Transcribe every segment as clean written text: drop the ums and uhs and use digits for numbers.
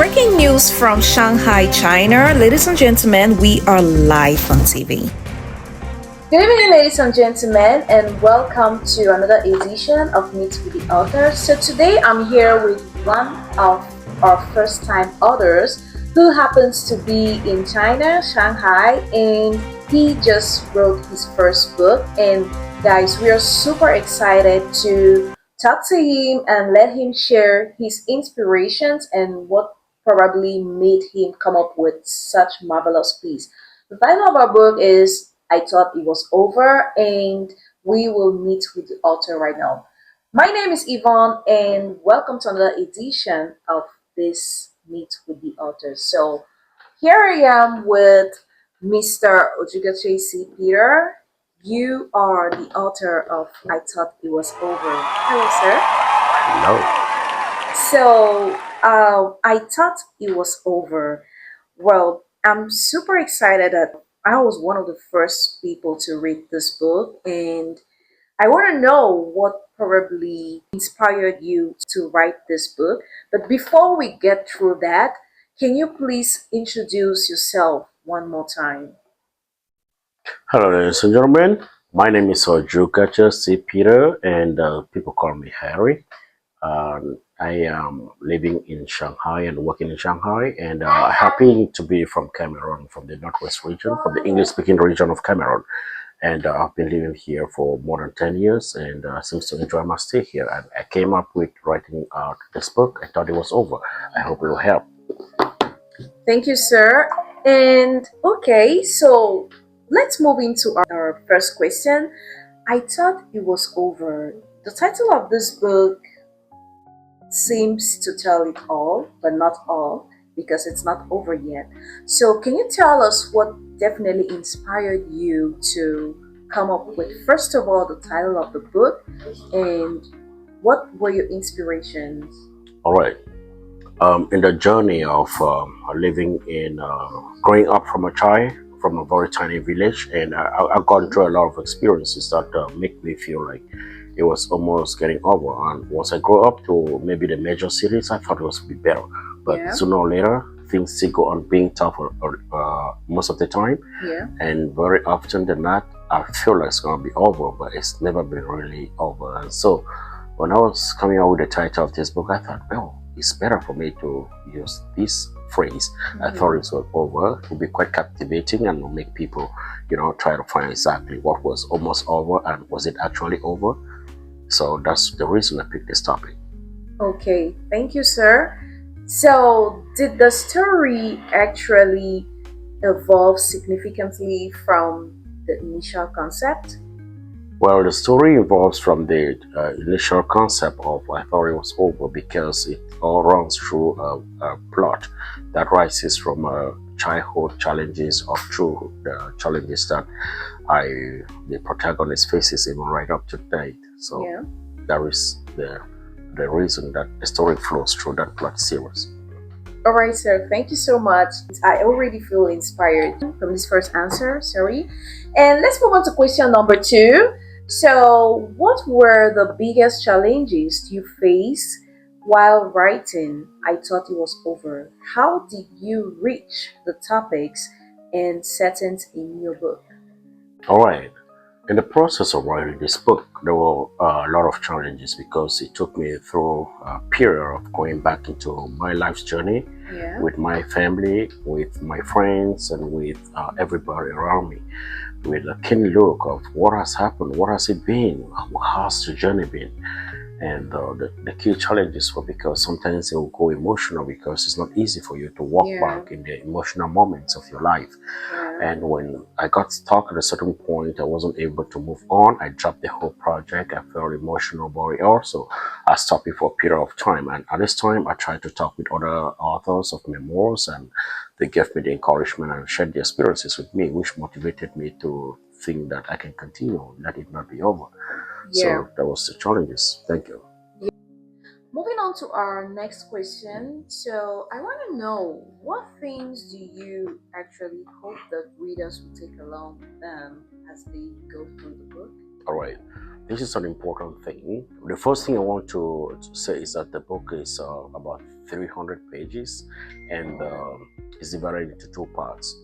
Breaking news from Shanghai, China. Ladies and gentlemen, we are live on TV. Good evening, ladies and gentlemen, and welcome to another edition of Meet with the Authors. So today I'm here with one of our first-time authors who happens to be in China, Shanghai, and he just wrote his first book. And guys, we are super excited to talk to him and let him share his inspirations and what probably made him come up with such marvelous piece. The title of our book is I Thought It Was Over, and we will meet with the author right now. My name is Yvonne, and welcome to another edition of this Meet with the Author. So, here I am with Mr. OJUGACHE C. Peter. You are the author of I Thought It Was Over. Hello, sir. No. So, I thought it was over. Well, I'm super excited that I was one of the first people to read this book, and I want to know what probably inspired you to write this book. But before we get through that, can you please introduce yourself one more time? Hello, ladies and gentlemen. My name is OJUGACHE C. Peter, and people call me Harry. I am living in Shanghai and working in Shanghai, and I happen to be from Cameroon, from the northwest region, from the English-speaking region of Cameroon. And I've been living here for more than 10 years, and seems to enjoy my stay here. And I came up with writing this book. I thought it was over. I hope it will help. Thank you, sir. And okay, so let's move into our first question. I thought it was over. The title of this book seems to tell it all, but not all, because it's not over yet. So, can you tell us what definitely inspired you to come up with, first of all, the title of the book, and what were your inspirations? All right. In the journey of growing up from a child from a very tiny village, and I've gone through a lot of experiences that make me feel like it was almost getting over. And once I grew up to maybe the major cities, I thought it was be better. But Yeah. sooner or later, things still go on being tougher most of the time. Yeah. And very often than not, I feel like it's going to be over, but it's never been really over. And so when I was coming out with the title of this book, I thought, well, it's better for me to use this phrase. I thought it was over. It would be quite captivating and will make people, try to find exactly what was almost over and was it actually over. So that's the reason I picked this topic. Okay, thank you, sir. So, did the story actually evolve significantly from the initial concept? Well, the story evolves from the initial concept of I thought it was over because it all runs through a plot that rises from childhood challenges or through the challenges that the protagonist faces even right up to date. So Yeah. that is the reason that the story flows through that plot series. All right, sir. Thank you so much. I already feel inspired from this first answer. Sorry. And let's move on to question number two. So, what were the biggest challenges you faced while writing I Thought It Was Over? How did you reach the topics and settings in your book? All right. In the process of writing this book, there were a lot of challenges because it took me through a period of going back into my life's journey Yeah. with my family, with my friends, and with everybody around me, with a keen look of what has happened, what has it been, how has the journey been. And the key challenges were because sometimes it will go emotional because it's not easy for you to walk Yeah. back in the emotional moments of your life. Yeah. And when I got stuck at a certain point, I wasn't able to move on. I dropped the whole project. I felt emotional about it also. I stopped it for a period of time. And at this time, I tried to talk with other authors of memoirs, and they gave me the encouragement and shared their experiences with me, which motivated me to think that I can continue, let it not be over. Yeah. So that was the challenges. Thank you. Moving on to our next question. So, I want to know what things do you actually hope that readers will take along with them as they go through the book? All right. This is an important thing. The first thing I want to say is that the book is about 300 pages and is divided into two parts.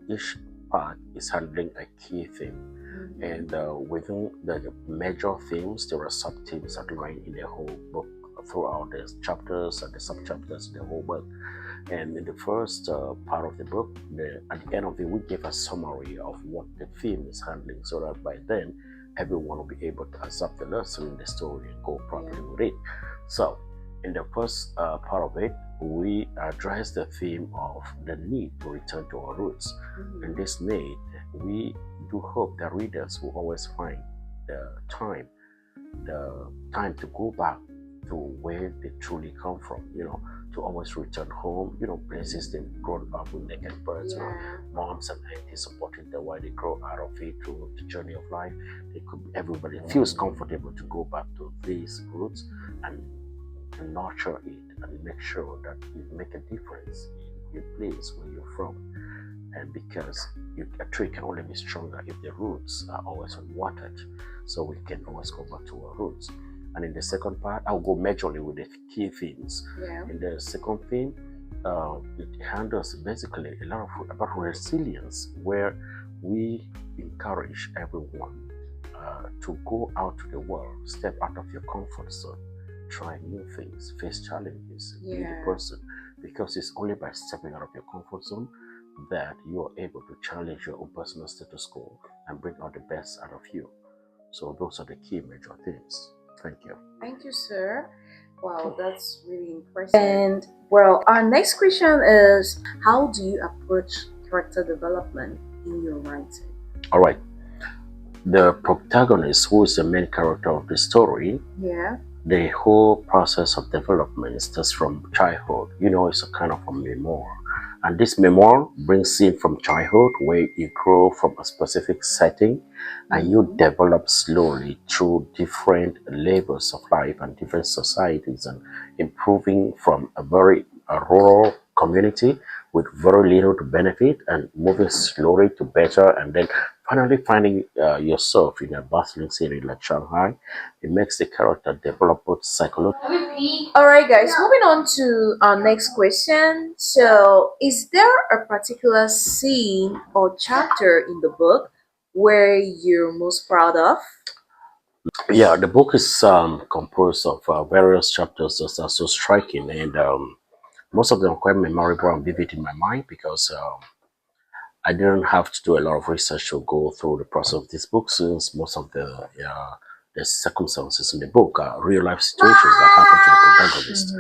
Each part is handling a key theme. And within the major themes, there are sub-themes outlined in the whole book throughout the chapters and the sub-chapters in the whole book. And in the first part of the book, at the end of it, we give a summary of what the theme is handling so that by then, everyone will be able to accept the lesson in the story and go properly with it. So, in the first part of it, we address the theme of the need to return to our roots. In this need, we do hope that readers will always find the time to go back to where they truly come from, to always return home, places they've grown up with naked birds, moms and aunties supporting them while they grow out of it through the journey of life. Everybody feels comfortable to go back to these roots and nurture it and make sure that you make a difference in your place where you're from. And because a tree can only be stronger if the roots are always unwatered, so we can always go back to our roots. And in the second part, I'll go majorly with the key themes. In the second theme, it handles basically a lot about resilience, where we encourage everyone to go out to the world, step out of your comfort zone, try new things, face challenges, be the person. Because it's only by stepping out of your comfort zone that you are able to challenge your own personal status quo and bring out the best out of you. So those are the key major themes. Thank you. Thank you, sir. Wow, that's really impressive. And well, our next question is, how do you approach character development in your writing? All right. The protagonist, who is the main character of the story, the whole process of development starts from childhood. It's a kind of a memoir. And this memoir brings in from childhood, where you grow from a specific setting and you develop slowly through different levels of life and different societies, and improving from a very rural community with very little to benefit and moving slowly to better, and then finally finding yourself in a bustling city like Shanghai. It makes the character develop both psychologically. All right, guys, moving on to our next question. So, is there a particular scene or chapter in the book where you're most proud of? Yeah, the book is composed of various chapters that are so striking, and most of them are quite memorable and vivid in my mind because I didn't have to do a lot of research to go through the process of this book, since most of the circumstances in the book are real life situations that happen to the protagonist.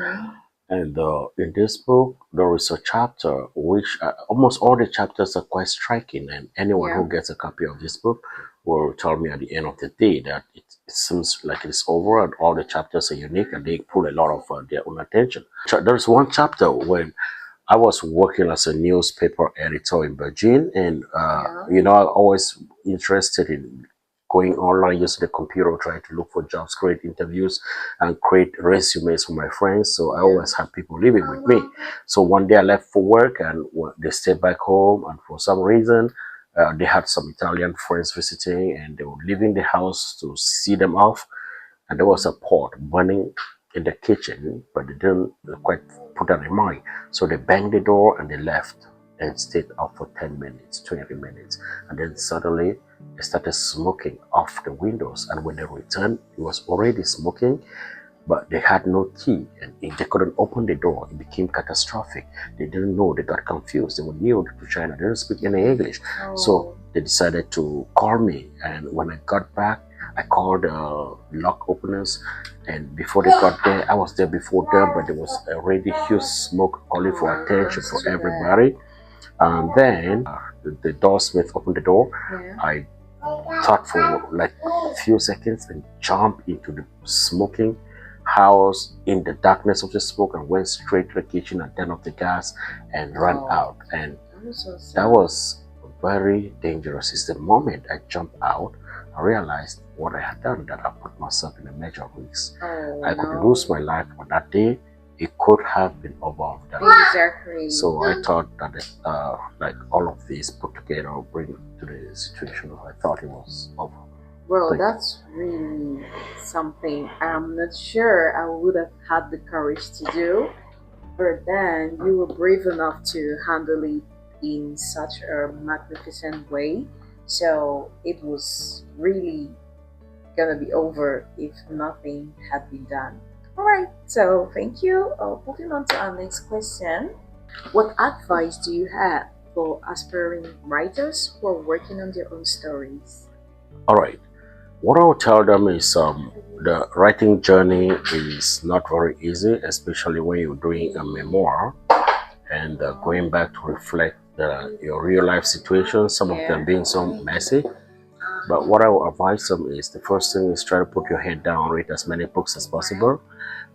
And in this book, there is a chapter which almost all the chapters are quite striking, and anyone who gets a copy of this book will tell me at the end of the day that it seems like it's over and all the chapters are unique and they pull a lot of their own attention. There's one chapter when I was working as a newspaper editor in Beijing, and I'm always interested in going online, using the computer, trying to look for jobs, create interviews, and create resumes for my friends. So I always had people living with me. So one day I left for work, and they stayed back home, and for some reason, they had some Italian friends visiting, and they were leaving the house to see them off. And there was a pot burning in the kitchen, but they didn't quite put that in mind. So they banged the door and they left and stayed out for 10 minutes, 20 minutes. And then suddenly they started smoking off the windows. And when they returned, it was already smoking, but they had no key and they couldn't open the door. It became catastrophic. They didn't know, they got confused. They were new to China, they didn't speak any English. So they decided to call me. And when I got back, I called lock openers, and before they got there, I was there before them, but there was already huge smoke calling for attention for everybody. And then the doorsmith opened the door. I thought for like a few seconds and jumped into the smoking house in the darkness of the smoke and went straight to the kitchen and turned off the gas and ran out. And that was very dangerous. It's the moment I jumped out, I realized what I had done, that I put myself in a major risk. I could lose my life on that day. It could have been over that. Exactly. So I thought that like all of these put together will bring to the situation. I thought it was over. Well, Thank you. that's really something I'm not sure I would have had the courage to do, but then you were brave enough to handle it in such a magnificent way. So it was really gonna be over if nothing had been done. All right, so thank you. Moving on to our next question. What advice do you have for aspiring writers who are working on their own stories? All right. What I would tell them is the writing journey is not very easy, especially when you're doing a memoir and going back to reflect your real life situations, some of them being so messy. But what I would advise them is the first thing is try to put your head down, read as many books as possible.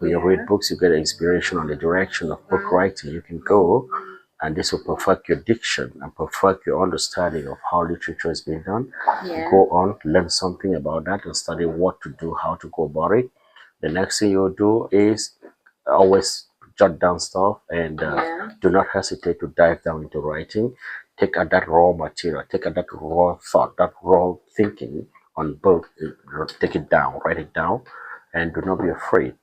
When you read books, you get inspiration on the direction of book writing you can go, and this will perfect your diction and perfect your understanding of how literature is being done. Yeah. Go on, learn something about that, and study what to do, how to go about it. The next thing you'll do is always jot down stuff and do not hesitate to dive down into writing. Take at that raw material, take at that raw thought, that raw thinking on book, take it down, write it down, and do not be afraid.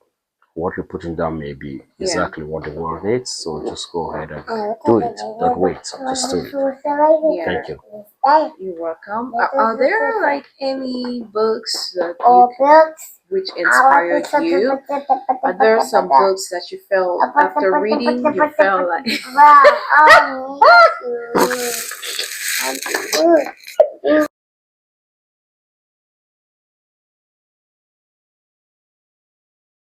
What you're putting down may be exactly what the world needs, so just go ahead and do it. Don't wait, just do it. Thank you. You're welcome. Are there like any books that you which inspired you? Are there some books that you felt after reading you felt like